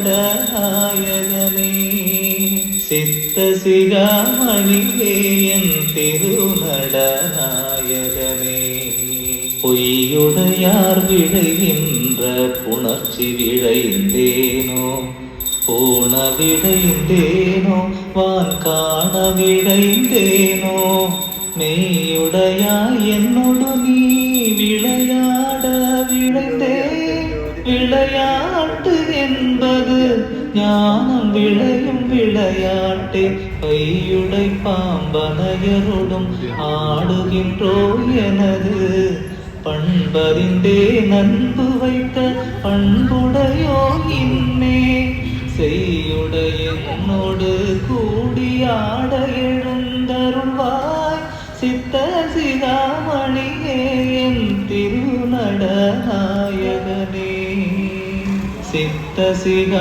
நாயகனே சித்த சிகாமணியே என் திருநடநாயகனே பொய்யுடையார் விளைகின்ற புணர்ச்சி விளைந்தேனோ பூண விளைந்தேனோ வான் காண விளைந்தேனோ மெய்யுடையாய் என்னோடு நீ விளையாட விளைந்தேன் விளையாட்டு என்பது ஞானம் விளையும் விளையாட்டே பையுடை பாம்பனையருடும் ஆடுகின்றோ எனது பண்பறிந்தே நன்பு வைத்த பண்புடையோ இன்னே செய்யுடைய என்னோடு கூடியாட எழுந்தருள்வாய் சித்த சிகாமணியே என் திருநடநாயகனே சித்த சிகா